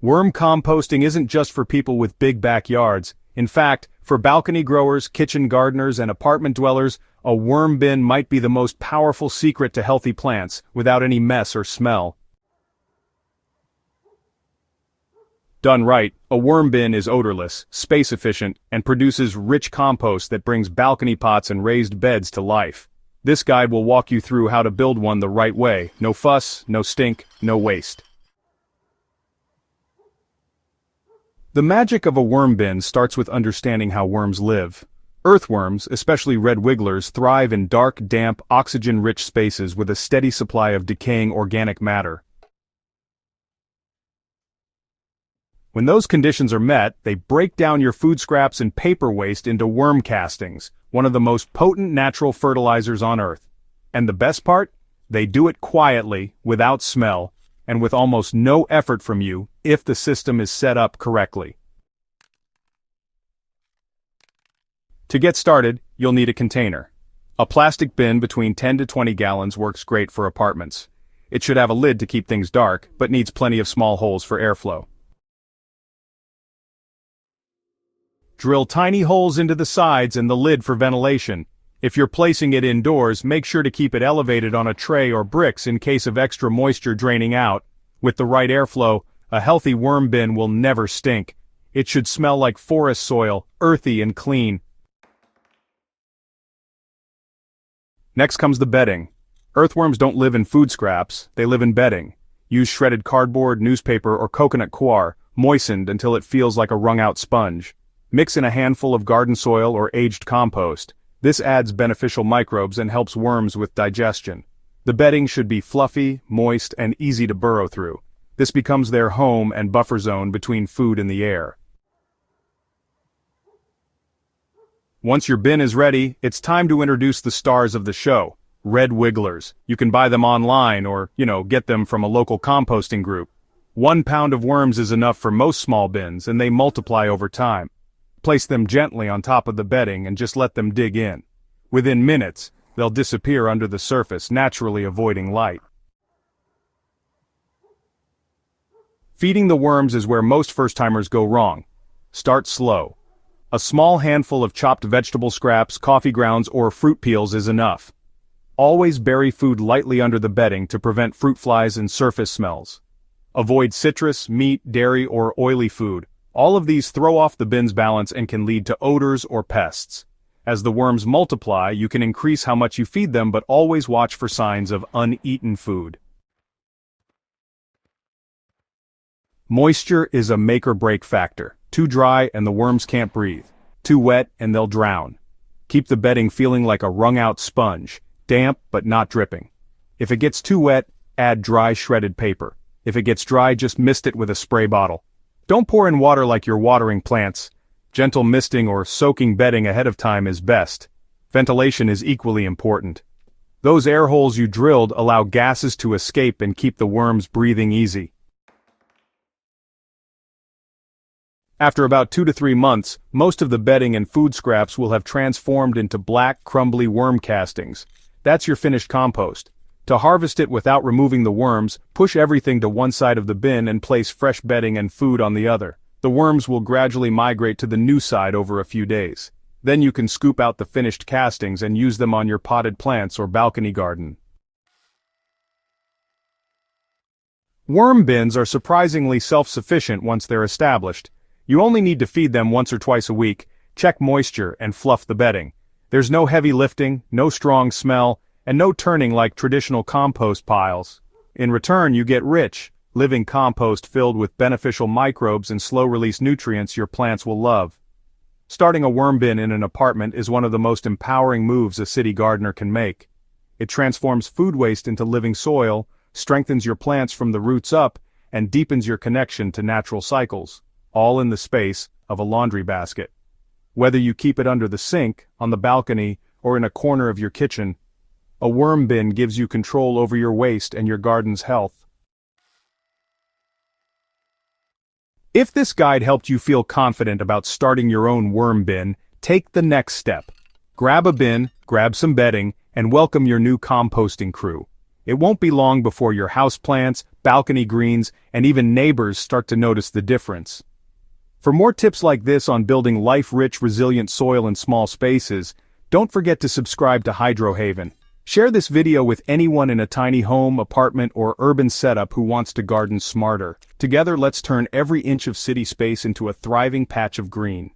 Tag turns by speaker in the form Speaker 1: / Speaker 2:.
Speaker 1: Worm composting isn't just for people with big backyards. In fact, for balcony growers, kitchen gardeners, and apartment dwellers, a worm bin might be the most powerful secret to healthy plants, without any mess or smell. Done right, a worm bin is odorless, space-efficient, and produces rich compost that brings balcony pots and raised beds to life. This guide will walk you through how to build one the right way. No fuss, no stink, no waste. The magic of a worm bin starts with understanding how worms live. Earthworms, especially red wigglers, thrive in dark, damp, oxygen-rich spaces with a steady supply of decaying organic matter. When those conditions are met, they break down your food scraps and paper waste into worm castings, one of the most potent natural fertilizers on Earth. And the best part? They do it quietly, without smell, and with almost no effort from you, if the system is set up correctly. To get started, you'll need a container. A plastic bin between 10 to 20 gallons works great for apartments. It should have a lid to keep things dark, but needs plenty of small holes for airflow. Drill tiny holes into the sides and the lid for ventilation. If you're placing it indoors, make sure to keep it elevated on a tray or bricks in case of extra moisture draining out. With the right airflow, a healthy worm bin will never stink. It should smell like forest soil, earthy and clean. Next comes the bedding. Earthworms don't live in food scraps, they live in bedding. Use shredded cardboard, newspaper, or coconut coir, moistened until it feels like a wrung-out sponge. Mix in a handful of garden soil or aged compost. This adds beneficial microbes and helps worms with digestion. The bedding should be fluffy, moist, and easy to burrow through. This becomes their home and buffer zone between food and the air. Once your bin is ready, it's time to introduce the stars of the show, red wigglers. You can buy them online or, get them from a local composting group. 1 pound of worms is enough for most small bins, and they multiply over time. Place them gently on top of the bedding and just let them dig in. Within minutes, they'll disappear under the surface, naturally avoiding light. Feeding the worms is where most first-timers go wrong. Start slow. A small handful of chopped vegetable scraps, coffee grounds, or fruit peels is enough. Always bury food lightly under the bedding to prevent fruit flies and surface smells. Avoid citrus, meat, dairy, or oily food. All of these throw off the bin's balance and can lead to odors or pests. As the worms multiply, you can increase how much you feed them, but always watch for signs of uneaten food. Moisture is a make-or-break factor. Too dry and the worms can't breathe. Too wet and they'll drown. Keep the bedding feeling like a wrung-out sponge, damp but not dripping. If it gets too wet, add dry shredded paper. If it gets dry, just mist it with a spray bottle. Don't pour in water like you're watering plants. Gentle misting or soaking bedding ahead of time is best. Ventilation is equally important. Those air holes you drilled allow gases to escape and keep the worms breathing easy. After about 2 to 3 months, most of the bedding and food scraps will have transformed into black, crumbly worm castings. That's your finished compost. To harvest it without removing the worms, push everything to one side of the bin and place fresh bedding and food on the other. The worms will gradually migrate to the new side over a few days. Then you can scoop out the finished castings and use them on your potted plants or balcony garden. Worm bins are surprisingly self-sufficient once they're established. You only need to feed them once or twice a week, check moisture, and fluff the bedding. There's no heavy lifting, no strong smell, and no turning like traditional compost piles. In return, you get rich, living compost filled with beneficial microbes and slow-release nutrients your plants will love. Starting a worm bin in an apartment is one of the most empowering moves a city gardener can make. It transforms food waste into living soil, strengthens your plants from the roots up, and deepens your connection to natural cycles, all in the space of a laundry basket. Whether you keep it under the sink, on the balcony, or in a corner of your kitchen, a worm bin gives you control over your waste and your garden's health. If this guide helped you feel confident about starting your own worm bin, take the next step. Grab a bin, grab some bedding, and welcome your new composting crew. It won't be long before your houseplants, balcony greens, and even neighbors start to notice the difference. For more tips like this on building life-rich, resilient soil in small spaces, don't forget to subscribe to HydroHaven. Share this video with anyone in a tiny home, apartment, or urban setup who wants to garden smarter. Together, let's turn every inch of city space into a thriving patch of green.